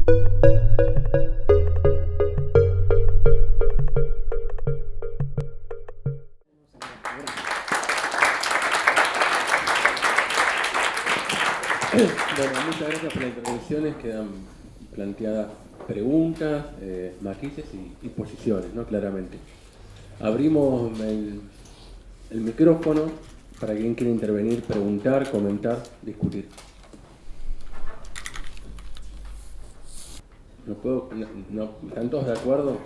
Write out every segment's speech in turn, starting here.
Bueno, muchas gracias por las intervenciones. Quedan planteadas preguntas, matices y posiciones, ¿no? Claramente. Abrimos el micrófono para quien quiera intervenir, preguntar, comentar, discutir. ¿Están todos de acuerdo?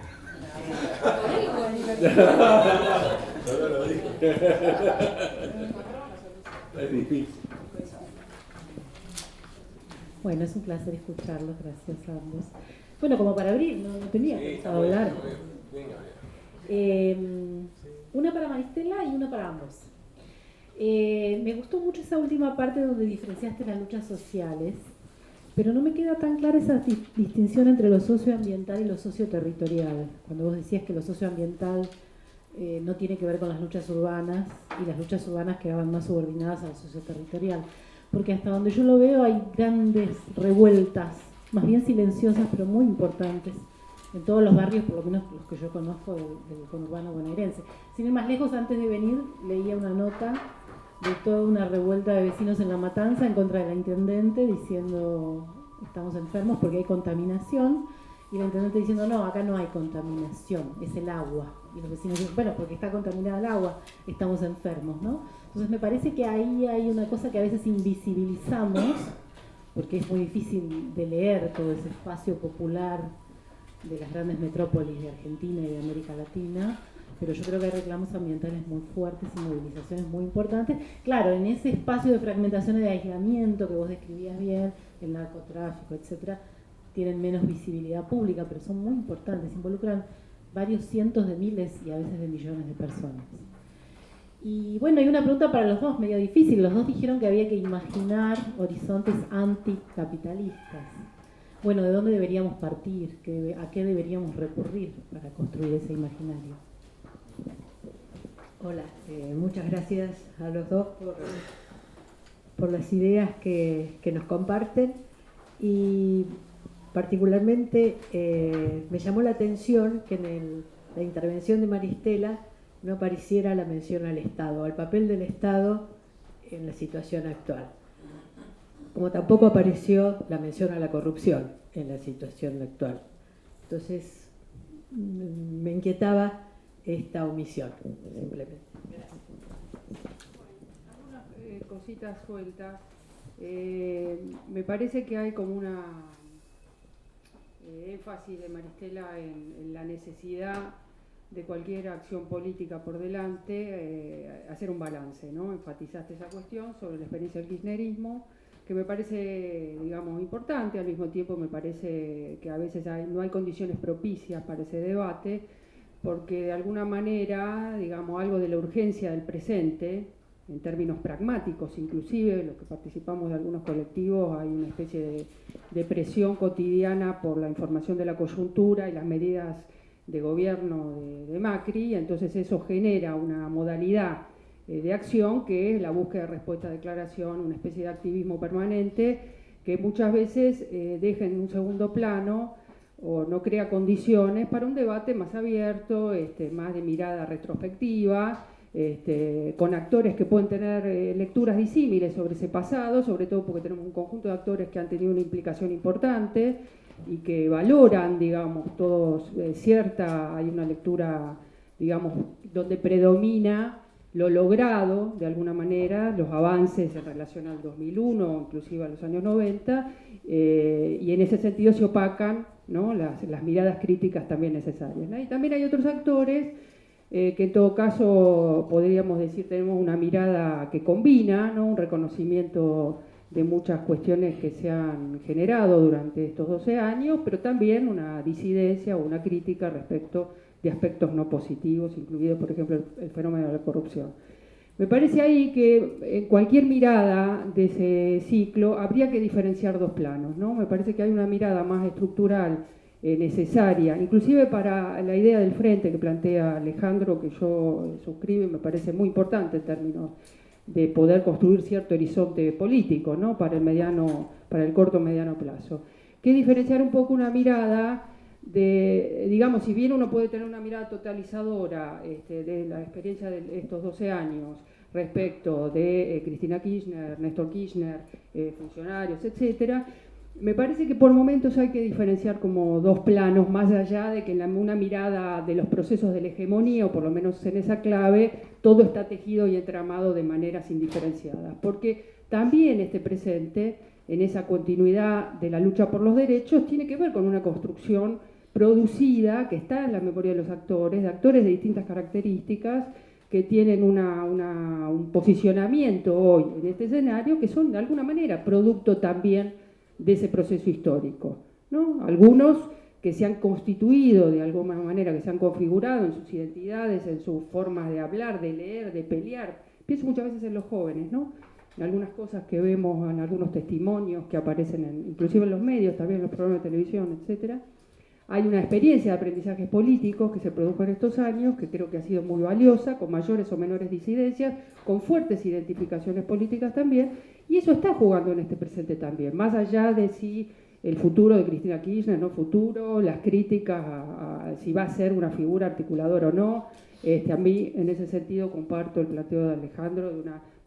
Solo lo dije. Es difícil. Bueno, es un placer escucharlos, gracias a ambos. Bueno, como para abrir, no tenía pensado hablar. Una para Maristela y una para ambos. Me gustó mucho esa última parte donde diferenciaste las luchas sociales, pero no me queda tan clara esa distinción entre lo socioambiental y lo socioterritorial. Cuando vos decías que lo socioambiental no tiene que ver con las luchas urbanas y las luchas urbanas quedaban más subordinadas al socioterritorial. Porque hasta donde yo lo veo hay grandes revueltas, más bien silenciosas, pero muy importantes, en todos los barrios, por lo menos los que yo conozco del conurbano bonaerense. Sin ir más lejos, antes de venir, leía una nota de toda una revuelta de vecinos en La Matanza en contra de la intendente, diciendo, estamos enfermos porque hay contaminación, y la intendente diciendo, no, acá no hay contaminación, es el agua. Y los vecinos dicen, bueno, porque está contaminada el agua, estamos enfermos, ¿no? Entonces me parece que ahí hay una cosa que a veces invisibilizamos, porque es muy difícil de leer todo ese espacio popular de las grandes metrópolis de Argentina y de América Latina, pero yo creo que hay reclamos ambientales muy fuertes y movilizaciones muy importantes. Claro, en ese espacio de fragmentación y de aislamiento que vos describías bien, el narcotráfico, etcétera, tienen menos visibilidad pública, pero son muy importantes, involucran varios cientos de miles y a veces de millones de personas. Y bueno, hay una pregunta para los dos, medio difícil. Los dos dijeron que había que imaginar horizontes anticapitalistas. Bueno, ¿de dónde deberíamos partir? ¿A qué deberíamos recurrir para construir ese imaginario? Hola, muchas gracias a los dos por las ideas que nos comparten, y particularmente me llamó la atención que en la intervención de Maristela no apareciera la mención al Estado, al papel del Estado en la situación actual. Como tampoco apareció la mención a la corrupción en la situación actual. Entonces, me inquietaba esta omisión, simplemente. Algunas cositas sueltas. Me parece que hay como una énfasis de Maristela en la necesidad de cualquier acción política por delante, hacer un balance, ¿no? Enfatizaste esa cuestión sobre la experiencia del kirchnerismo, que me parece, digamos, importante. Al mismo tiempo me parece que a veces no hay condiciones propicias para ese debate, porque de alguna manera, digamos, algo de la urgencia del presente, en términos pragmáticos, inclusive los que participamos de algunos colectivos, hay una especie de presión cotidiana por la información de la coyuntura y las medidas de gobierno de Macri, entonces eso genera una modalidad de acción que es la búsqueda de respuesta a declaración, una especie de activismo permanente que muchas veces deja en un segundo plano o no crea condiciones para un debate más abierto, más de mirada retrospectiva, con actores que pueden tener lecturas disímiles sobre ese pasado, sobre todo porque tenemos un conjunto de actores que han tenido una implicación importante y que valoran, digamos, todos hay una lectura, digamos, donde predomina lo logrado, de alguna manera, los avances en relación al 2001, inclusive a los años 90, y en ese sentido se opacan, ¿no?, las miradas críticas también necesarias, ¿no? Y también hay otros actores que en todo caso podríamos decir tenemos una mirada que combina, ¿no?, un reconocimiento de muchas cuestiones que se han generado durante estos 12 años, pero también una disidencia o una crítica respecto de aspectos no positivos, incluido, por ejemplo, el fenómeno de la corrupción. Me parece ahí que en cualquier mirada de ese ciclo habría que diferenciar dos planos, ¿no? Me parece que hay una mirada más estructural necesaria, inclusive para la idea del frente que plantea Alejandro, que yo suscribo y me parece muy importante en términos de poder construir cierto horizonte político, ¿no?, para el corto mediano plazo. que diferenciar un poco una mirada de, digamos, si bien uno puede tener una mirada totalizadora de la experiencia de estos 12 años respecto de Cristina Kirchner, Néstor Kirchner, funcionarios, etcétera, me parece que por momentos hay que diferenciar como dos planos, más allá de que en una mirada de los procesos de la hegemonía, o por lo menos en esa clave, todo está tejido y entramado de maneras indiferenciadas. Porque también este presente, en esa continuidad de la lucha por los derechos, tiene que ver con una construcción producida que está en la memoria de los actores, de actores de distintas características, que tienen un posicionamiento hoy en este escenario, que son de alguna manera producto también de ese proceso histórico, ¿no? Algunos que se han constituido de alguna manera, que se han configurado en sus identidades, en sus formas de hablar, de leer, de pelear. Pienso muchas veces en los jóvenes, ¿no? En algunas cosas que vemos, en algunos testimonios que aparecen inclusive en los medios, también en los programas de televisión, etcétera. Hay una experiencia de aprendizajes políticos que se produjo en estos años, que creo que ha sido muy valiosa, con mayores o menores disidencias, con fuertes identificaciones políticas también, y eso está jugando en este presente también, más allá de si el futuro de Cristina Kirchner, no futuro, las críticas a si va a ser una figura articuladora o no. A mí, en ese sentido, comparto el planteo de Alejandro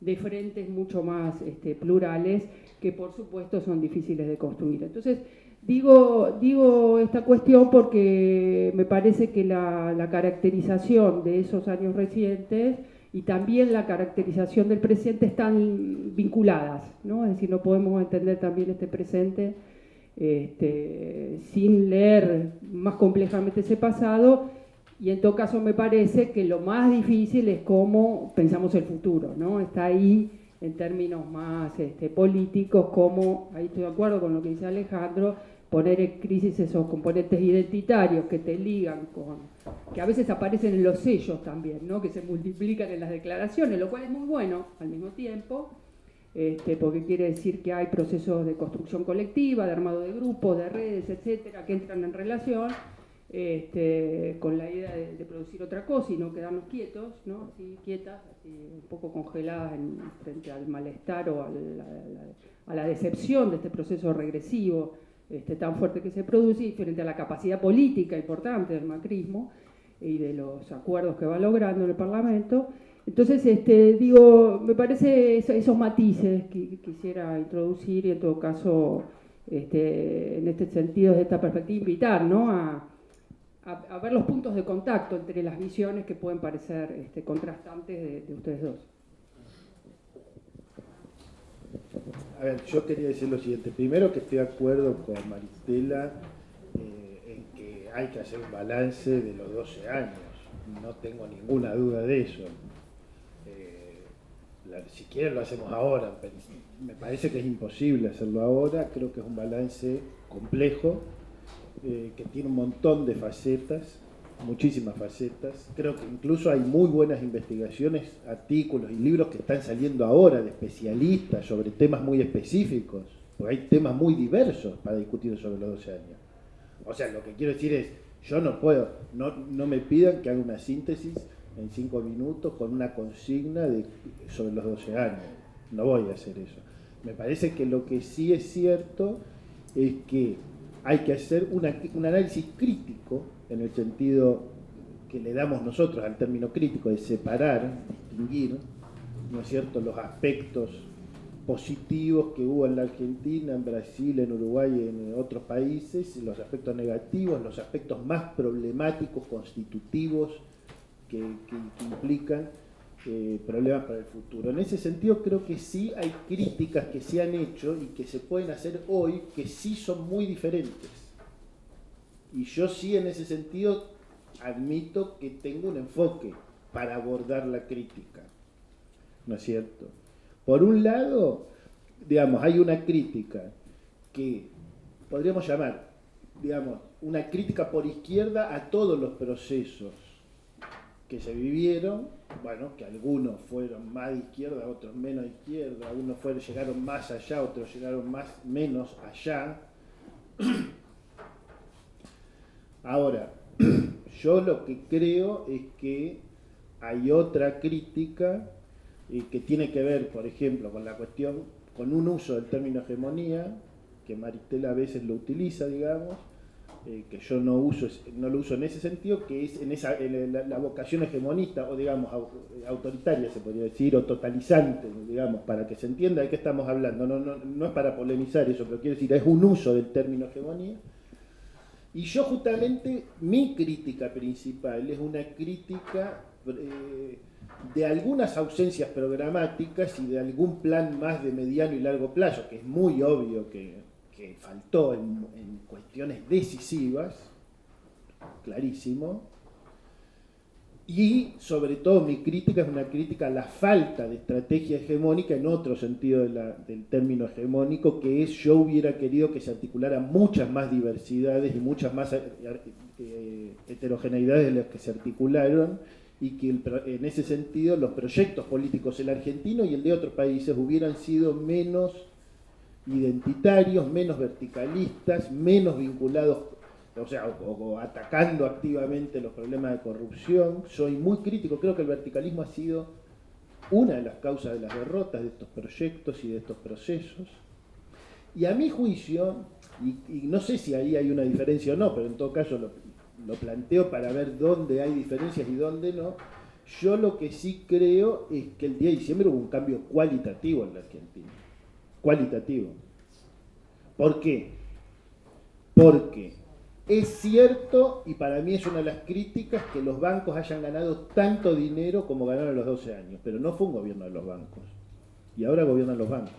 de frentes mucho más plurales, que por supuesto son difíciles de construir. Entonces, digo esta cuestión porque me parece que la caracterización de esos años recientes y también la caracterización del presente están vinculadas, ¿no? Es decir, no podemos entender también este presente sin leer más complejamente ese pasado, y en todo caso me parece que lo más difícil es cómo pensamos el futuro, ¿no? Está ahí en términos más políticos, como, ahí estoy de acuerdo con lo que dice Alejandro, poner en crisis esos componentes identitarios que te ligan con, que a veces aparecen en los sellos también, ¿no? Que se multiplican en las declaraciones, lo cual es muy bueno al mismo tiempo, porque quiere decir que hay procesos de construcción colectiva, de armado de grupos, de redes, etcétera, que entran en relación con la idea de producir otra cosa y no quedarnos quietos, ¿no? Así, quietas, así, un poco congeladas frente al malestar o a la decepción de este proceso regresivo tan fuerte que se produce, y frente a la capacidad política importante del macrismo y de los acuerdos que va logrando en el Parlamento. Entonces, me parece esos matices que quisiera introducir, y en todo caso, en este sentido, desde esta perspectiva, invitar, ¿no? a ver los puntos de contacto entre las visiones que pueden parecer contrastantes de ustedes dos. A ver, yo quería decir lo siguiente. Primero, que estoy de acuerdo con Maristela en que hay que hacer un balance de los 12 años. No tengo ninguna duda de eso. Si quieren lo hacemos ahora. Pero me parece que es imposible hacerlo ahora. Creo que es un balance complejo, que tiene un montón de facetas, muchísimas facetas. Creo que incluso hay muy buenas investigaciones, artículos y libros que están saliendo ahora de especialistas sobre temas muy específicos, porque hay temas muy diversos para discutir sobre los 12 años. O sea, lo que quiero decir es, yo no puedo, no me pidan que haga una síntesis en 5 minutos con una consigna sobre los 12 años. No voy a hacer eso. Me parece que lo que sí es cierto es que hay que hacer un análisis crítico, en el sentido que le damos nosotros al término crítico, de separar, distinguir, ¿no es cierto?, los aspectos positivos que hubo en la Argentina, en Brasil, en Uruguay y en otros países, los aspectos negativos, los aspectos más problemáticos, constitutivos, que implican problemas para el futuro. En ese sentido, creo que sí hay críticas que se han hecho y que se pueden hacer hoy, que sí son muy diferentes. Y yo sí, en ese sentido, admito que tengo un enfoque para abordar la crítica, ¿no es cierto? Por un lado, digamos, hay una crítica que podríamos llamar, digamos, una crítica por izquierda a todos los procesos que se vivieron, bueno, que algunos fueron más de izquierda, otros menos de izquierda, algunos llegaron más allá, otros llegaron menos allá. Ahora, yo lo que creo es que hay otra crítica que tiene que ver, por ejemplo, con la cuestión, con un uso del término hegemonía, que Maristela a veces lo utiliza, digamos, que yo no lo uso en ese sentido, que es en la vocación hegemonista, o digamos, autoritaria se podría decir, o totalizante, digamos, para que se entienda de qué estamos hablando. No es para polemizar eso, pero quiero decir, es un uso del término hegemonía. Y yo justamente, mi crítica principal es una crítica de algunas ausencias programáticas y de algún plan más de mediano y largo plazo, que es muy obvio que faltó en cuestiones decisivas, clarísimo, y sobre todo mi crítica es una crítica a la falta de estrategia hegemónica en otro sentido del término hegemónico, que es yo hubiera querido que se articularan muchas más diversidades y muchas más heterogeneidades de las que se articularon, y que en ese sentido los proyectos políticos, el argentino y el de otros países, hubieran sido menos identitarios, menos verticalistas, menos vinculados, o sea, o atacando activamente los problemas de corrupción. Soy muy crítico, creo que el verticalismo ha sido una de las causas de las derrotas de estos proyectos y de estos procesos. Y a mi juicio, y no sé si ahí hay una diferencia o no, pero en todo caso lo planteo para ver dónde hay diferencias y dónde no, yo lo que sí creo es que el día de diciembre hubo un cambio cualitativo en la Argentina. Cualitativo. ¿Por qué? Porque es cierto, y para mí es una de las críticas, que los bancos hayan ganado tanto dinero como ganaron los 12 años, pero no fue un gobierno de los bancos, y ahora gobiernan los bancos.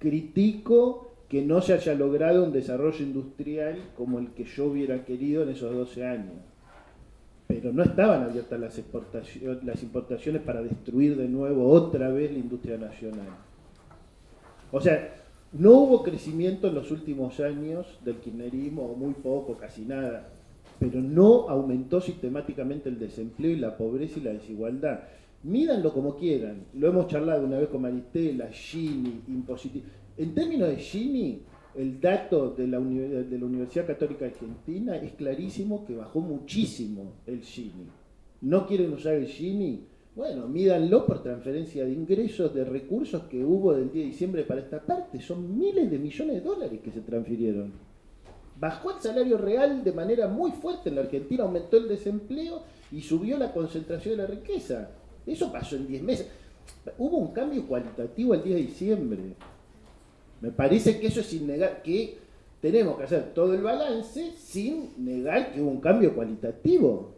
Critico que no se haya logrado un desarrollo industrial como el que yo hubiera querido en esos 12 años. Pero no estaban abiertas las importaciones para destruir de nuevo otra vez la industria nacional. O sea, no hubo crecimiento en los últimos años del kirchnerismo, o muy poco, casi nada, pero no aumentó sistemáticamente el desempleo y la pobreza y la desigualdad. Mídanlo como quieran, lo hemos charlado una vez con Maristela, Gini, impositivo. En términos de Gini, el dato de la Universidad Católica Argentina es clarísimo que bajó muchísimo el Gini. ¿No quieren usar el Gini? Bueno, mídanlo por transferencia de ingresos, de recursos que hubo del 10 de diciembre para esta parte. Son miles de millones de dólares que se transfirieron. Bajó el salario real de manera muy fuerte en la Argentina, aumentó el desempleo y subió la concentración de la riqueza. Eso pasó en 10 meses. Hubo un cambio cualitativo el 10 de diciembre. Me parece que eso es sin negar, que tenemos que hacer todo el balance sin negar que hubo un cambio cualitativo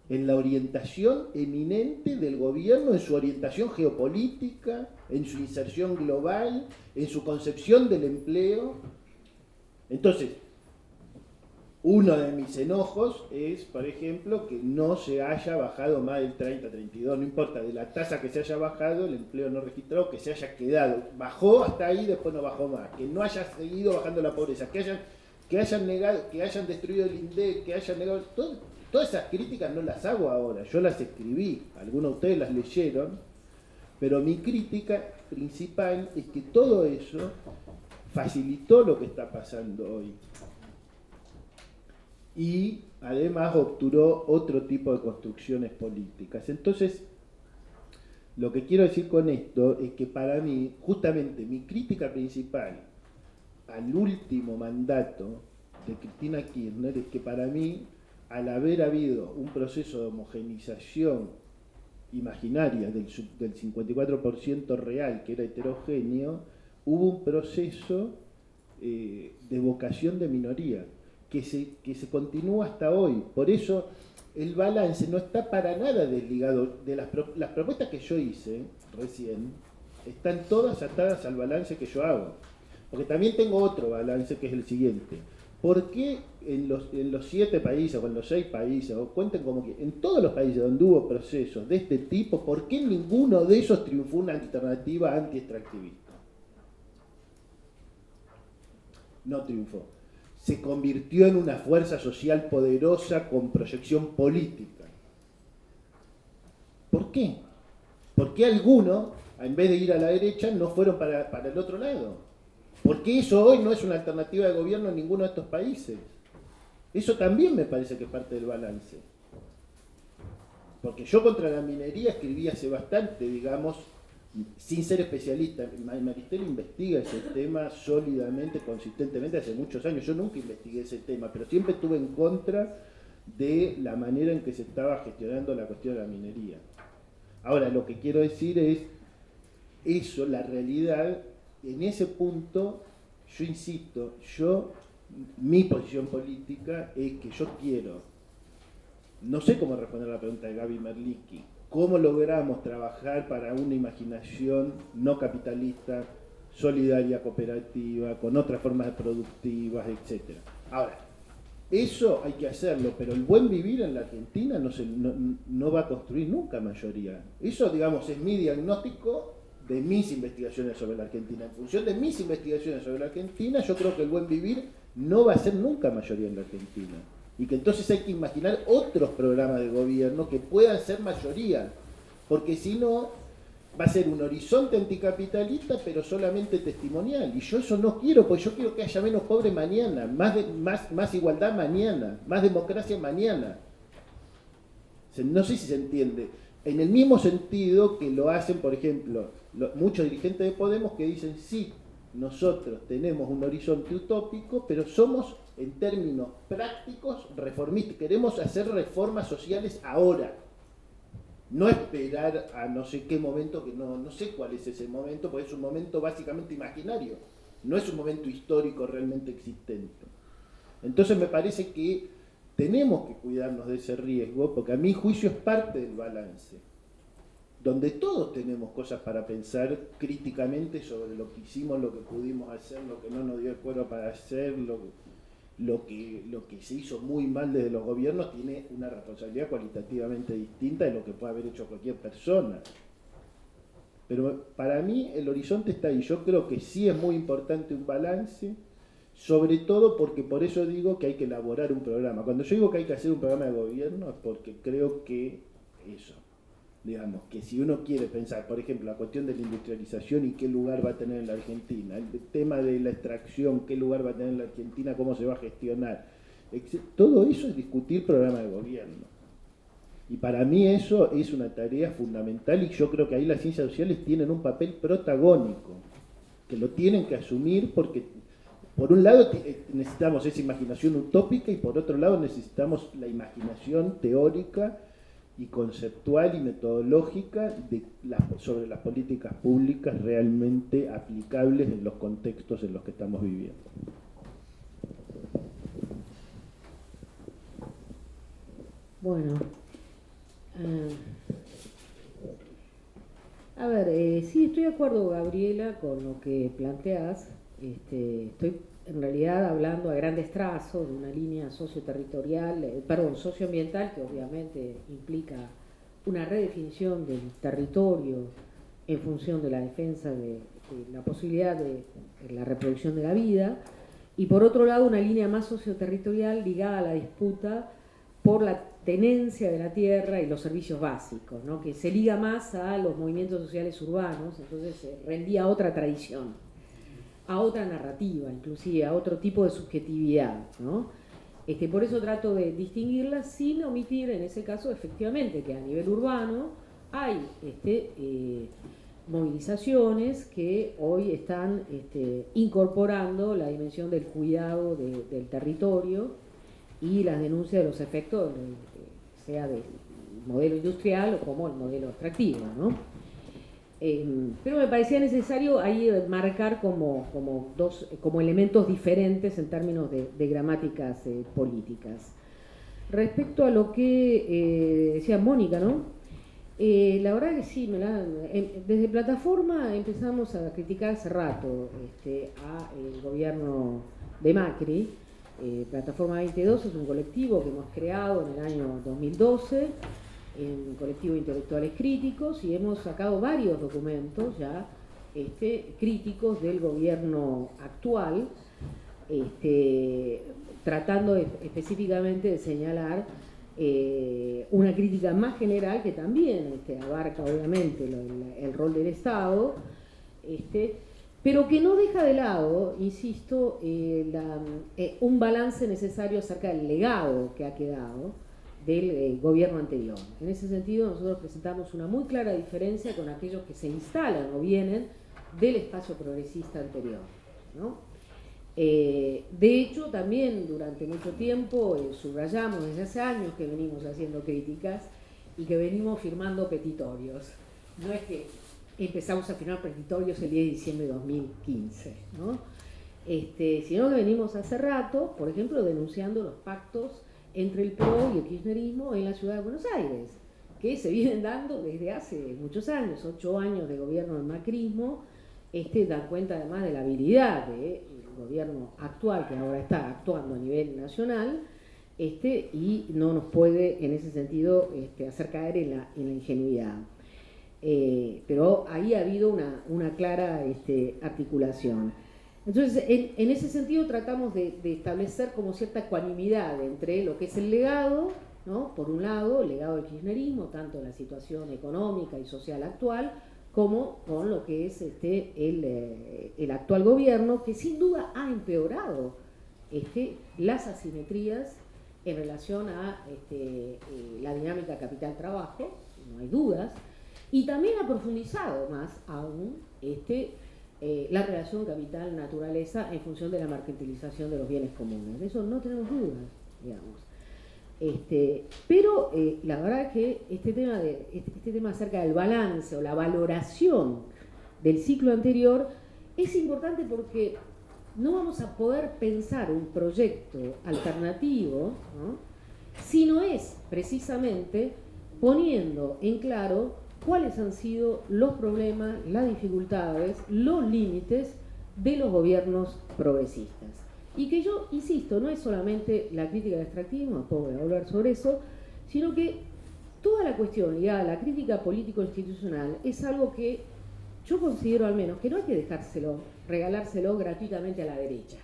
en la orientación eminente del gobierno, en su orientación geopolítica, en su inserción global, en su concepción del empleo. Entonces, uno de mis enojos es, por ejemplo, que no se haya bajado más del 30-32, no importa, de la tasa que se haya bajado, el empleo no registrado, que se haya quedado. Bajó hasta ahí, después no bajó más. Que no haya seguido bajando la pobreza, que hayan negado, que hayan destruido el INDEC, que hayan negado... Todas esas críticas no las hago ahora, yo las escribí, algunos de ustedes las leyeron, pero mi crítica principal es que todo eso facilitó lo que está pasando hoy. Y además obturó otro tipo de construcciones políticas. Entonces, lo que quiero decir con esto es que para mí, justamente mi crítica principal al último mandato de Cristina Kirchner es que para mí, al haber habido un proceso de homogeneización imaginaria del 54% real, que era heterogéneo, hubo un proceso de vocación de minoría, que se continúa hasta hoy. Por eso el balance no está para nada desligado de las propuestas que yo hice recién, están todas atadas al balance que yo hago. Porque también tengo otro balance que es el siguiente. ¿Por qué en los 7 países o en los 6 países, o cuenten como que en todos los países donde hubo procesos de este tipo, por qué ninguno de esos triunfó una alternativa anti-extractivista? No triunfó. Se convirtió en una fuerza social poderosa con proyección política. ¿Por qué? ¿Por qué algunos, en vez de ir a la derecha, no fueron para el otro lado? ¿Por qué eso hoy no es una alternativa de gobierno en ninguno de estos países? Eso también me parece que es parte del balance. Porque yo contra la minería escribí hace bastante, digamos, sin ser especialista. Maristela investiga ese tema sólidamente, consistentemente hace muchos años. Yo nunca investigué ese tema, pero siempre estuve en contra de la manera en que se estaba gestionando la cuestión de la minería. Ahora, lo que quiero decir es eso, la realidad, en ese punto, yo insisto, mi posición política es que yo quiero, no sé cómo responder a la pregunta de Gaby Merlicki, cómo logramos trabajar para una imaginación no capitalista, solidaria, cooperativa, con otras formas productivas, etc. Ahora, eso hay que hacerlo, pero el buen vivir en la Argentina no va a construir nunca mayoría. Eso, digamos, es mi diagnóstico de mis investigaciones sobre la Argentina. En función de mis investigaciones sobre la Argentina, yo creo que el buen vivir no va a ser nunca mayoría en la Argentina. Y que entonces hay que imaginar otros programas de gobierno que puedan ser mayoría, porque si no, va a ser un horizonte anticapitalista, pero solamente testimonial. Y yo eso no quiero, porque yo quiero que haya menos pobre mañana, más igualdad mañana, más democracia mañana. No sé si se entiende. En el mismo sentido que lo hacen, por ejemplo, muchos dirigentes de Podemos que dicen, sí, nosotros tenemos un horizonte utópico, pero somos, en términos prácticos, reformistas. Queremos hacer reformas sociales ahora. No esperar a no sé qué momento, que no sé cuál es ese momento, porque es un momento básicamente imaginario. No es un momento histórico realmente existente. Entonces me parece que tenemos que cuidarnos de ese riesgo, porque a mi juicio es parte del balance, donde todos tenemos cosas para pensar críticamente sobre lo que hicimos, lo que pudimos hacer, lo que no nos dio el cuero para hacer, lo que se hizo muy mal desde los gobiernos tiene una responsabilidad cualitativamente distinta de lo que puede haber hecho cualquier persona. Pero para mí el horizonte está ahí. Yo creo que sí es muy importante un balance, sobre todo porque por eso digo que hay que elaborar un programa. Cuando yo digo que hay que hacer un programa de gobierno es porque creo que eso, digamos, que si uno quiere pensar, por ejemplo, la cuestión de la industrialización y qué lugar va a tener en la Argentina, el tema de la extracción, qué lugar va a tener en la Argentina, cómo se va a gestionar, todo eso es discutir programa de gobierno. Y para mí eso es una tarea fundamental y yo creo que ahí las ciencias sociales tienen un papel protagónico, que lo tienen que asumir porque por un lado necesitamos esa imaginación utópica y por otro lado necesitamos la imaginación teórica y conceptual y metodológica sobre las políticas públicas realmente aplicables en los contextos en los que estamos viviendo. Bueno, a ver, sí, estoy de acuerdo, Gabriela, con lo que planteas. Estoy en realidad hablando a grandes trazos de una línea socioambiental, que obviamente implica una redefinición del territorio en función de la defensa de la posibilidad de la reproducción de la vida, y por otro lado una línea más socioterritorial ligada a la disputa por la tenencia de la tierra y los servicios básicos, ¿no? Que se liga más a los movimientos sociales urbanos, entonces se rendía a otra tradición, a otra narrativa, inclusive a otro tipo de subjetividad, ¿no? Por eso trato de distinguirlas sin omitir en ese caso efectivamente que a nivel urbano hay movilizaciones que hoy están incorporando la dimensión del cuidado del territorio y las denuncias de los efectos, sea del modelo industrial o como el modelo extractivo, ¿no? Pero me parecía necesario ahí marcar como elementos diferentes en términos de gramáticas políticas. Respecto a lo que decía Mónica, ¿no? La verdad que sí, desde Plataforma empezamos a criticar hace rato al gobierno de Macri. Plataforma 2012 es un colectivo que hemos creado en el año 2012, un colectivo de intelectuales críticos, y hemos sacado varios documentos ya críticos del gobierno actual, tratando específicamente de señalar una crítica más general que también abarca obviamente el rol del Estado, pero que no deja de lado, insisto, un balance necesario acerca del legado que ha quedado del gobierno anterior. En ese sentido, nosotros presentamos una muy clara diferencia con aquellos que se instalan o vienen del espacio progresista anterior, ¿no? De hecho, también durante mucho tiempo subrayamos, desde hace años que venimos haciendo críticas y que venimos firmando petitorios. No es que empezamos a firmar petitorios el 10 de diciembre de 2015, ¿no? Sino que venimos hace rato, por ejemplo, denunciando los pactos entre el PRO y el kirchnerismo en la ciudad de Buenos Aires, que se vienen dando desde hace muchos años, 8 años de gobierno del macrismo. Dan cuenta además de la habilidad del gobierno actual, que ahora está actuando a nivel nacional, y no nos puede en ese sentido hacer caer en la ingenuidad. Pero ahí ha habido una clara articulación. Entonces, en ese sentido tratamos de establecer como cierta ecuanimidad entre lo que es el legado, ¿no? Por un lado, el legado del kirchnerismo, tanto en la situación económica y social actual, como con lo que es el actual gobierno, que sin duda ha empeorado las asimetrías en relación a la dinámica capital-trabajo, no hay dudas, y también ha profundizado más aún la relación capital-naturaleza en función de la mercantilización de los bienes comunes. De eso no tenemos dudas, digamos. Pero la verdad es que este tema acerca del balance o la valoración del ciclo anterior es importante porque no vamos a poder pensar un proyecto alternativo, ¿no? Si no es precisamente poniendo en claro cuáles han sido los problemas, las dificultades, los límites de los gobiernos progresistas. Y que yo, insisto, no es solamente la crítica del extractivismo, después voy a hablar sobre eso, sino que toda la cuestión ligada a la crítica político-institucional es algo que yo considero al menos que no hay que regalárselo gratuitamente a la derecha,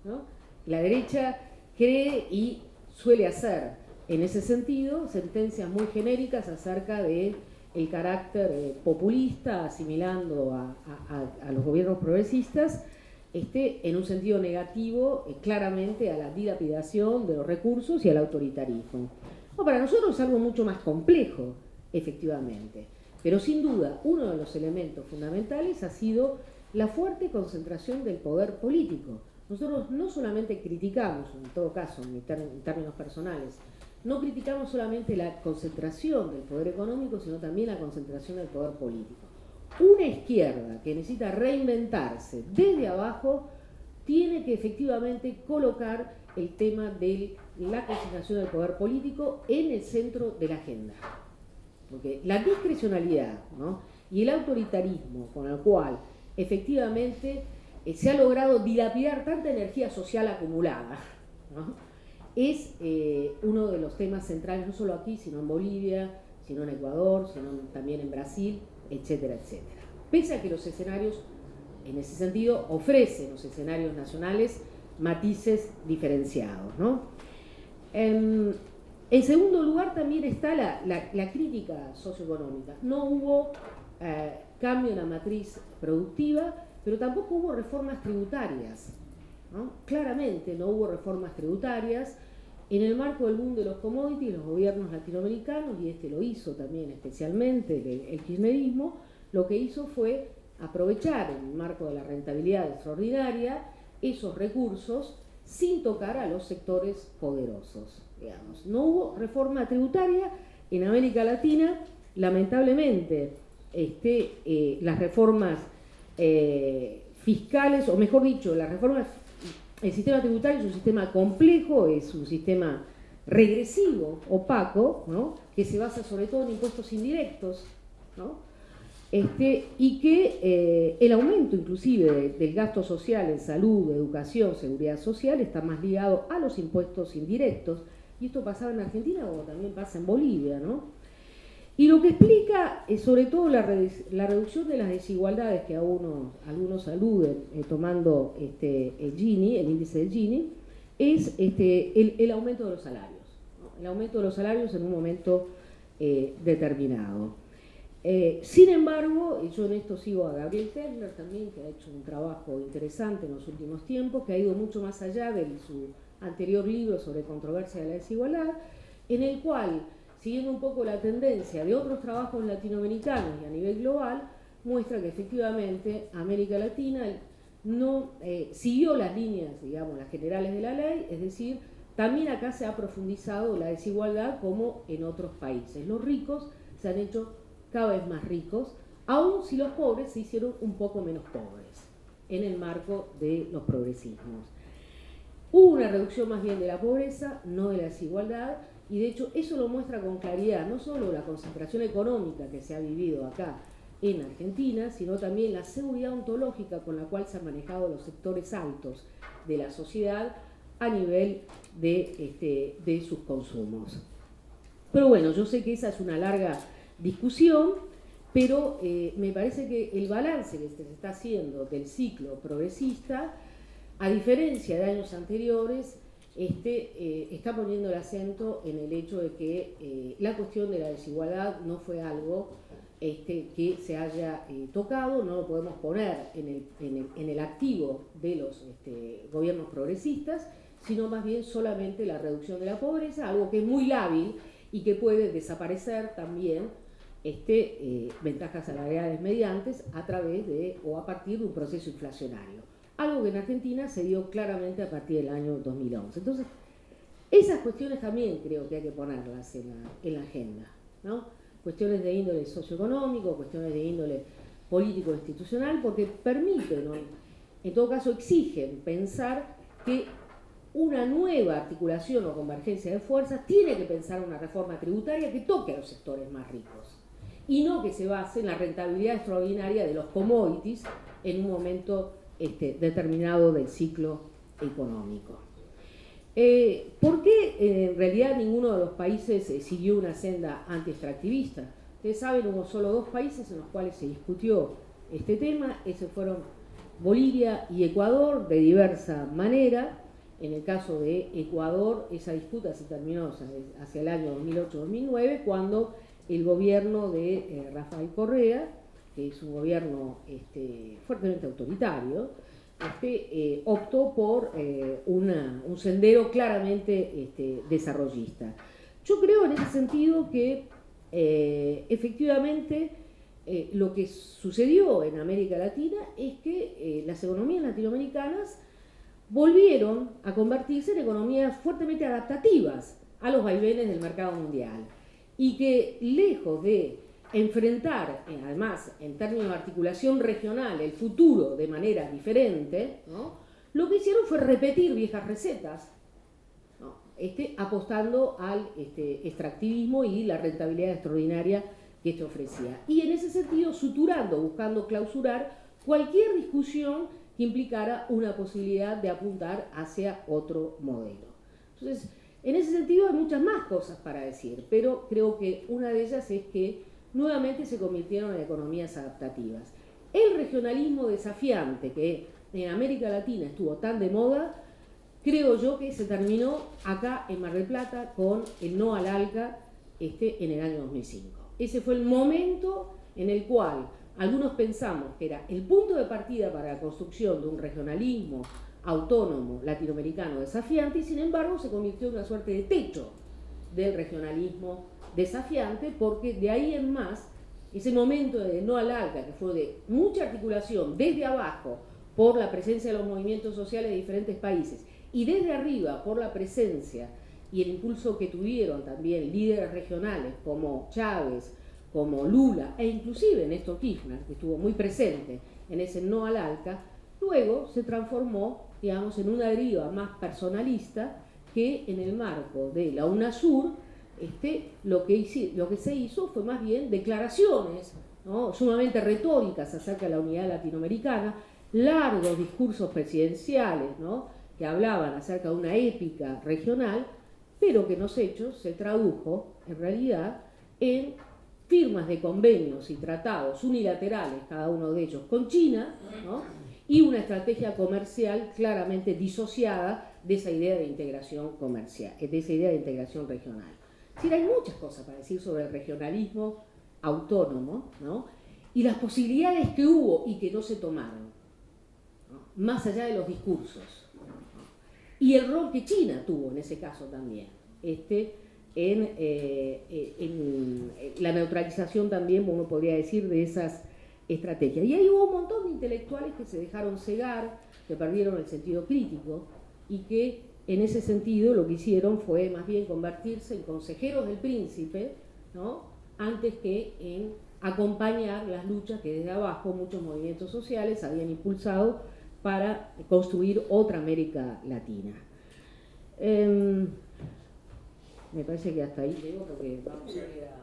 ¿no? La derecha cree y suele hacer, en ese sentido, sentencias muy genéricas acerca de el carácter populista, asimilando a los gobiernos progresistas, en un sentido negativo, claramente a la dilapidación de los recursos y al autoritarismo. No, para nosotros es algo mucho más complejo, efectivamente, pero sin duda uno de los elementos fundamentales ha sido la fuerte concentración del poder político. Nosotros no solamente criticamos, en todo caso, en términos personales, no criticamos solamente la concentración del poder económico, sino también la concentración del poder político. Una izquierda que necesita reinventarse desde abajo tiene que efectivamente colocar el tema de la concentración del poder político en el centro de la agenda. Porque la discrecionalidad, ¿no? Y el autoritarismo con el cual efectivamente se ha logrado dilapidar tanta energía social acumulada, ¿no? Es uno de los temas centrales, no solo aquí, sino en Bolivia, sino en Ecuador, sino también en Brasil, etcétera, etcétera. Pese a que los escenarios, en ese sentido, ofrecen los escenarios nacionales matices diferenciados, ¿no? En segundo lugar también está la crítica socioeconómica. No hubo cambio en la matriz productiva, pero tampoco hubo reformas tributarias, ¿no? Claramente no hubo reformas tributarias. En el marco del boom de los commodities, los gobiernos latinoamericanos, y lo hizo también especialmente el kirchnerismo, lo que hizo fue aprovechar en el marco de la rentabilidad extraordinaria esos recursos sin tocar a los sectores poderosos, digamos. No hubo reforma tributaria en América Latina, lamentablemente las reformas fiscales, o mejor dicho, las reformas. El sistema tributario es un sistema complejo, es un sistema regresivo, opaco, ¿no? Que se basa sobre todo en impuestos indirectos, ¿no? Y que el aumento inclusive del gasto social en salud, educación, seguridad social está más ligado a los impuestos indirectos, y esto pasaba en Argentina como también pasa en Bolivia, ¿no? Y lo que explica es sobre todo la reducción de las desigualdades que algunos aluden, tomando el Gini, el índice de Gini, es el aumento de los salarios, ¿no? El aumento de los salarios en un momento determinado. Sin embargo, yo en esto sigo a Gabriel Kellner también, que ha hecho un trabajo interesante en los últimos tiempos, que ha ido mucho más allá de su anterior libro sobre controversia de la desigualdad, en el cual, siguiendo un poco la tendencia de otros trabajos latinoamericanos y a nivel global, muestra que efectivamente América Latina no siguió las líneas, digamos, las generales de la ley, es decir, también acá se ha profundizado la desigualdad como en otros países. Los ricos se han hecho cada vez más ricos, aun si los pobres se hicieron un poco menos pobres en el marco de los progresismos. Hubo una reducción más bien de la pobreza, no de la desigualdad, y de hecho eso lo muestra con claridad no solo la concentración económica que se ha vivido acá en Argentina, sino también la seguridad ontológica con la cual se han manejado los sectores altos de la sociedad a nivel de sus consumos. Pero bueno, yo sé que esa es una larga discusión, pero me parece que el balance que se está haciendo del ciclo progresista, a diferencia de años anteriores, está poniendo el acento en el hecho de que la cuestión de la desigualdad no fue algo que se haya tocado, no lo podemos poner en el activo de los gobiernos progresistas, sino más bien solamente la reducción de la pobreza, algo que es muy lábil y que puede desaparecer también ventajas salariales mediantes a través de o a partir de un proceso inflacionario. Algo que en Argentina se dio claramente a partir del año 2011. Entonces, esas cuestiones también creo que hay que ponerlas en la agenda, ¿no? Cuestiones de índole socioeconómico, cuestiones de índole político-institucional, porque permiten, ¿no? En todo caso exigen pensar que una nueva articulación o convergencia de fuerzas tiene que pensar una reforma tributaria que toque a los sectores más ricos y no que se base en la rentabilidad extraordinaria de los commodities en un momento determinado del ciclo económico. ¿Por qué en realidad ninguno de los países siguió una senda anti-extractivista? Ustedes saben, hubo solo 2 países en los cuales se discutió este tema, esos fueron Bolivia y Ecuador, de diversa manera. En el caso de Ecuador, esa disputa se terminó hacia el año 2008-2009, cuando el gobierno de Rafael Correa, que es un gobierno fuertemente autoritario, optó por un sendero claramente desarrollista. Yo creo en ese sentido que efectivamente lo que sucedió en América Latina es que las economías latinoamericanas volvieron a convertirse en economías fuertemente adaptativas a los vaivenes del mercado mundial y que lejos de enfrentar, además en términos de articulación regional, el futuro de manera diferente, ¿no? Lo que hicieron fue repetir viejas recetas, ¿no? Apostando al extractivismo y la rentabilidad extraordinaria que esto ofrecía. Y en ese sentido suturando, buscando clausurar cualquier discusión que implicara una posibilidad de apuntar hacia otro modelo. Entonces, en ese sentido hay muchas más cosas para decir, pero creo que una de ellas es que nuevamente se convirtieron en economías adaptativas. El regionalismo desafiante que en América Latina estuvo tan de moda, creo yo que se terminó acá en Mar del Plata con el no al ALCA en el año 2005. Ese fue el momento en el cual algunos pensamos que era el punto de partida para la construcción de un regionalismo autónomo latinoamericano desafiante y sin embargo se convirtió en una suerte de techo del regionalismo desafiante, porque de ahí en más, ese momento de no al ALCA, que fue de mucha articulación desde abajo por la presencia de los movimientos sociales de diferentes países y desde arriba por la presencia y el impulso que tuvieron también líderes regionales como Chávez, como Lula e inclusive Néstor Kirchner, que estuvo muy presente en ese no al ALCA, luego se transformó, digamos, en una deriva más personalista que en el marco de la UNASUR lo que se hizo fue más bien declaraciones, ¿no?, sumamente retóricas acerca de la unidad latinoamericana, largos discursos presidenciales, ¿no?, que hablaban acerca de una épica regional, pero que en los hechos se tradujo en realidad en firmas de convenios y tratados unilaterales, cada uno de ellos con China, ¿no?, y una estrategia comercial claramente disociada de esa idea de integración comercial, de esa idea de integración regional. Es decir, hay muchas cosas para decir sobre el regionalismo autónomo, ¿no?, y las posibilidades que hubo y que no se tomaron, ¿no?, más allá de los discursos, ¿no?, y el rol que China tuvo en ese caso también, en la neutralización también, uno podría decir, de esas estrategias. Y ahí hubo un montón de intelectuales que se dejaron cegar, que perdieron el sentido crítico y que en ese sentido lo que hicieron fue más bien convertirse en consejeros del príncipe, ¿no?, antes que en acompañar las luchas que desde abajo muchos movimientos sociales habían impulsado para construir otra América Latina. Me parece que hasta ahí llego porque vamos a ir a...